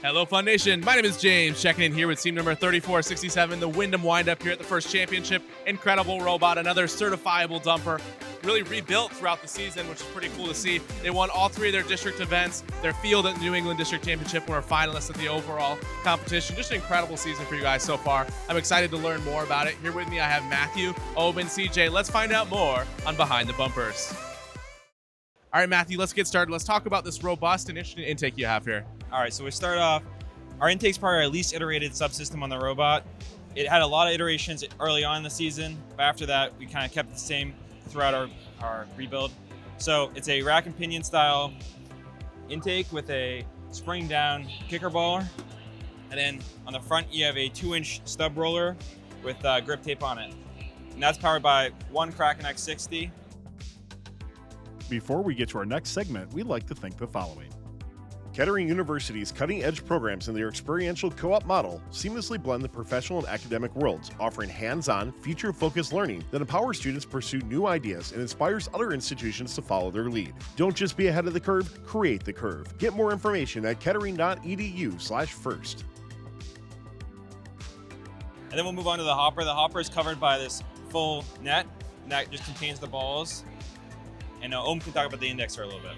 Hello, Fun Nation. My name is James, checking in here with team number 3467, the Windham Windup here at the first championship. Incredible robot, another certifiable dumper. Really rebuilt throughout the season, which is pretty cool to see. They won all three of their district events. Their field at the New England District Championship were finalists at the overall competition. Just an incredible season for you guys so far. I'm excited to learn more about it. Here with me, I have Matthew, Oben, CJ. Let's find out more on Behind the Bumpers. All right, Matthew, let's get started. Let's talk about this robust and interesting intake you have here. All right, so we start off, our intake's part of our least iterated subsystem on the robot. It had a lot of iterations early on in the season, but after that, we kind of kept it the same throughout our rebuild. So it's a rack and pinion style intake with a spring down kicker baller. And then on the front, you have a 2-inch stub roller with grip tape on it. And that's powered by one Kraken X60. Before we get to our next segment, we'd like to thank the following. Kettering University's cutting-edge programs and their experiential co-op model seamlessly blend the professional and academic worlds, offering hands-on, future-focused learning that empowers students to pursue new ideas and inspires other institutions to follow their lead. Don't just be ahead of the curve, create the curve. Get more information at kettering.edu/first. And then we'll move on to the hopper. The hopper is covered by this full net, and that just contains the balls. And Ohm can talk about the indexer a little bit.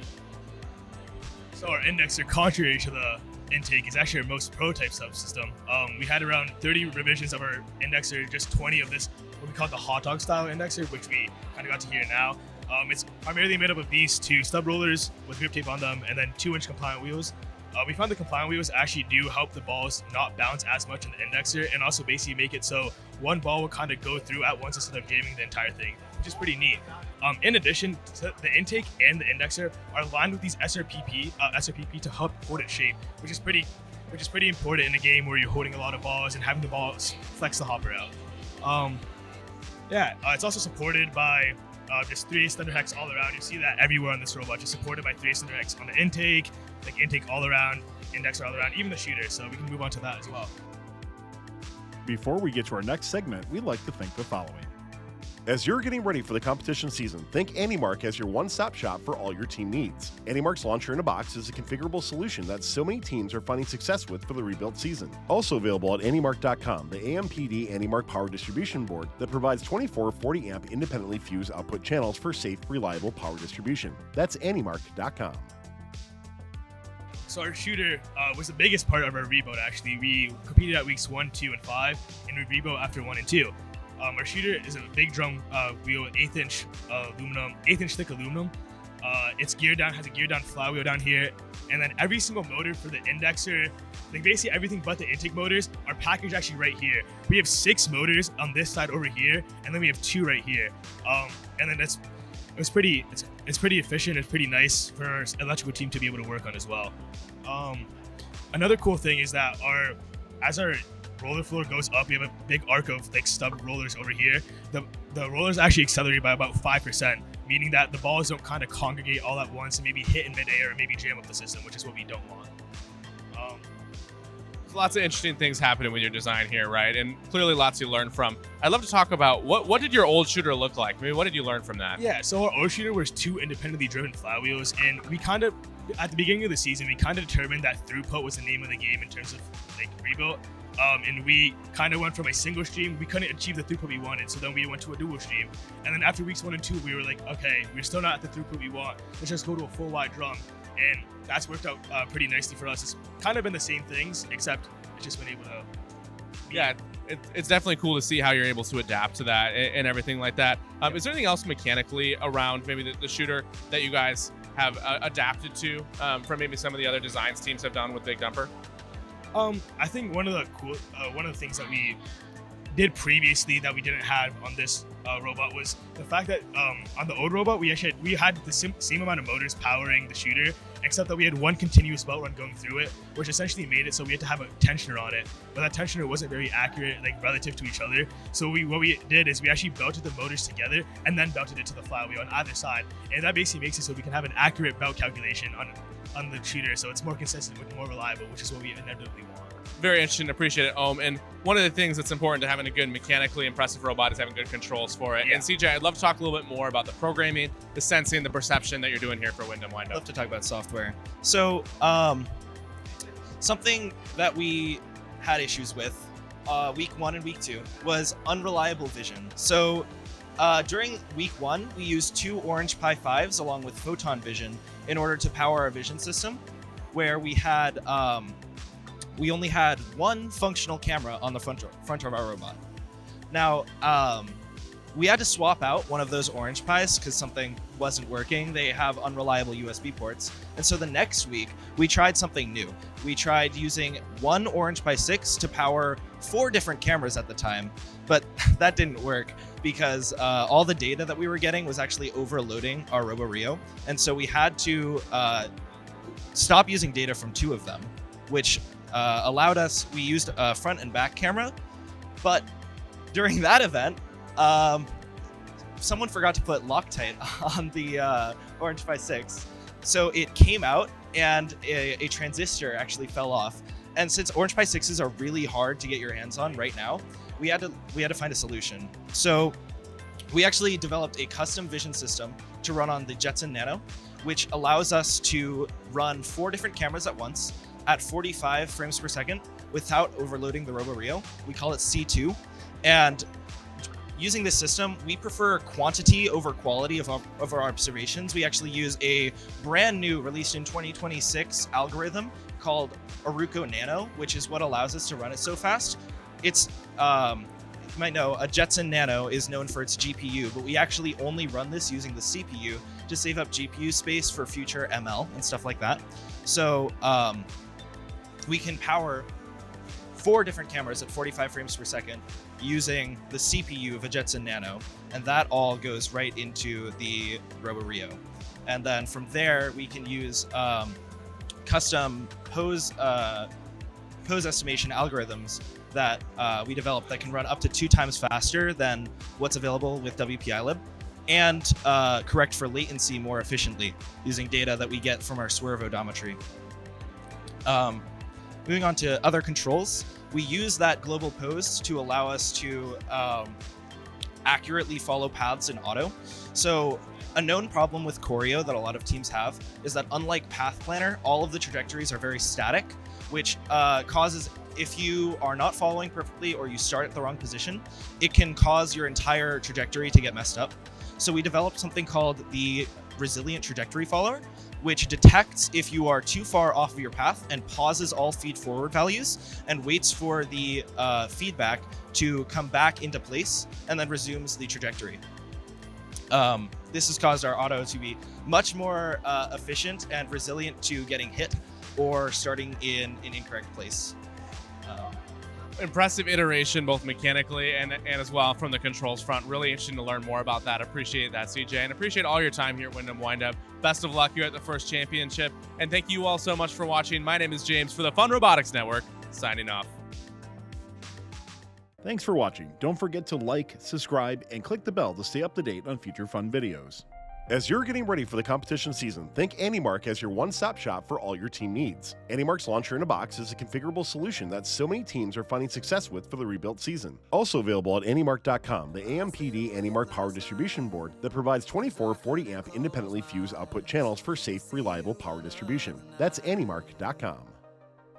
So our indexer, contrary to the intake, is actually our most prototype subsystem. We had around 30 revisions of our indexer, just 20 of this, what we call the hot dog style indexer, which we kind of got to hear now. It's primarily made up of these two stub rollers with grip tape on them and then 2-inch compliant wheels. We found the compliant wheels actually do help the balls not bounce as much in the indexer and also basically make it so one ball will kind of go through at once instead of jamming the entire thing, which is pretty neat. In addition, the intake and the indexer are aligned with these SRPP to help hold its shape, which is pretty important in a game where you're holding a lot of balls and having the balls flex the hopper out. It's also supported by just 3/8 thunder hex all around. You see that everywhere on this robot, just supported by 3/8 thunder hex on the intake, like intake all around, indexer all around, even the shooter. So we can move on to that as well. Before we get to our next segment, we'd like to thank the following. As you're getting ready for the competition season, think AnyMark as your one-stop shop for all your team needs. AnyMark's Launcher in a Box is a configurable solution that so many teams are finding success with for the rebuilt season. Also available at anymark.com, the AMPD AnyMark power distribution board that provides 24 40-amp independently fused output channels for safe, reliable power distribution. That's anymark.com. So our shooter was the biggest part of our rebuild, actually. We competed at weeks 1, 2, and 5, and we rebuilt after 1 and 2. Our shooter is a big drum wheel with 8-inch thick aluminum. It's geared down, has a geared down flywheel down here, and then every single motor for the indexer, like basically everything but the intake motors, are packaged actually right here. We have 6 motors on this side over here, and then we have 2 right here. And then it's pretty efficient. It's pretty nice for our electrical team to be able to work on as well. Another cool thing is that as our roller floor goes up, we have a big arc of like stub rollers over here. The rollers actually accelerate by about 5%, meaning that the balls don't kind of congregate all at once and maybe hit in midair or maybe jam up the system, which is what we don't want. There's lots of interesting things happening with your design here, right? And clearly lots to learn from. I'd love to talk about what did your old shooter look like? Maybe what did you learn from that? Yeah, so our old shooter was 2 independently driven flywheels, and we kind of, at the beginning of the season, we kind of determined that throughput was the name of the game in terms of like rebuild. And we kind of went from a single stream. We couldn't achieve the throughput we wanted, so then we went to a dual stream. And then after weeks 1 and 2, we were like, okay, we're still not at the throughput we want. Let's just go to a full wide drum. And that's worked out pretty nicely for us. It's kind of been the same things, except it's just been able to. Yeah, it's definitely cool to see how you're able to adapt to that and everything like that. Is there anything else mechanically around maybe the shooter that you guys have adapted to from maybe some of the other designs teams have done with Big Dumper? I think one of the things that we did previously that we didn't have on this robot was the fact that on the old robot we had the same amount of motors powering the shooter, except that we had one continuous belt run going through it, which essentially made it so we had to have a tensioner on it. But that tensioner wasn't very accurate, like relative to each other. So what we did is we actually belted the motors together and then belted it to the flywheel on either side, and that basically makes it so we can have an accurate belt calculation on the shooter, so it's more consistent, more reliable, which is what we inevitably want. Very interesting. Appreciate it, Ohm. And one of the things that's important to having a good mechanically impressive robot is having good controls for it. Yeah. And CJ, I'd love to talk a little bit more about the programming, the sensing, the perception that you're doing here for Windham I'd Windup. love to talk about software. So Something that we had issues with week 1 and week 2 was unreliable vision. So during week 1, we used 2 Orange Pi 5s along with photon vision in order to power our vision system, where we had we only had 1 functional camera on the front of our robot. Now, we had to swap out one of those Orange Pis because something wasn't working. They have unreliable USB ports. And so the next week, we tried something new. We tried using 1 Orange Pi 6 to power 4 different cameras at the time, but that didn't work because all the data that we were getting was actually overloading our RoboRio. And so we had to stop using data from 2 of them, which allowed us, we used a front and back camera, but during that event, someone forgot to put Loctite on the Orange Pi 6. So it came out and a transistor actually fell off. And since Orange Pi 6s are really hard to get your hands on right now, we had to find a solution. So we actually developed a custom vision system to run on the Jetson Nano, which allows us to run 4 different cameras at once at 45 frames per second without overloading the RoboRio. We call it C2. And using this system, we prefer quantity over quality of our observations. We actually use a brand new, released in 2026 algorithm called Aruco Nano, which is what allows us to run it so fast. It's, you might know, a Jetson Nano is known for its GPU, but we actually only run this using the CPU to save up GPU space for future ML and stuff like that. So we can power 4 different cameras at 45 frames per second using the CPU of a Jetson Nano, and that all goes right into the RoboRio. And then from there, we can use custom pose estimation algorithms that we developed that can run up to 2 times faster than what's available with WPILib, and correct for latency more efficiently using data that we get from our swerve odometry. Moving on to other controls, we use that global pose to allow us to accurately follow paths in auto. So a known problem with Choreo that a lot of teams have is that unlike Path Planner, all of the trajectories are very static, which causes, if you are not following perfectly or you start at the wrong position, it can cause your entire trajectory to get messed up. So we developed something called the Resilient Trajectory Follower, which detects if you are too far off of your path and pauses all feed forward values and waits for the feedback to come back into place and then resumes the trajectory. This has caused our auto to be much more efficient and resilient to getting hit or starting in an incorrect place. Impressive iteration, both mechanically and as well from the controls front. Really interesting to learn more about that. Appreciate that, CJ, and appreciate all your time here at Windham Windup. Best of luck here at the first championship, and thank you all so much for watching. My name is James for the Fun Robotics Network, signing off. Thanks for watching. Don't forget to like, subscribe, and click the bell to stay up to date on future fun videos. As you're getting ready for the competition season, think AndyMark as your one-stop shop for all your team needs. AndyMark's Launcher in a Box is a configurable solution that so many teams are finding success with for the rebuilt season. Also available at AndyMark.com, the AMPD AndyMark power distribution board that provides 24 40-amp independently fused output channels for safe, reliable power distribution. That's AndyMark.com.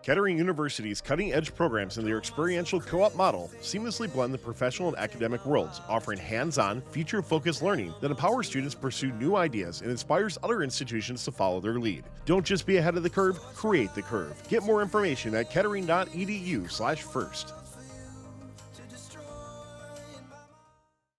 Kettering University's cutting-edge programs in their experiential co-op model seamlessly blend the professional and academic worlds, offering hands-on, future-focused learning that empowers students to pursue new ideas and inspires other institutions to follow their lead. Don't just be ahead of the curve, create the curve. Get more information at kettering.edu/first.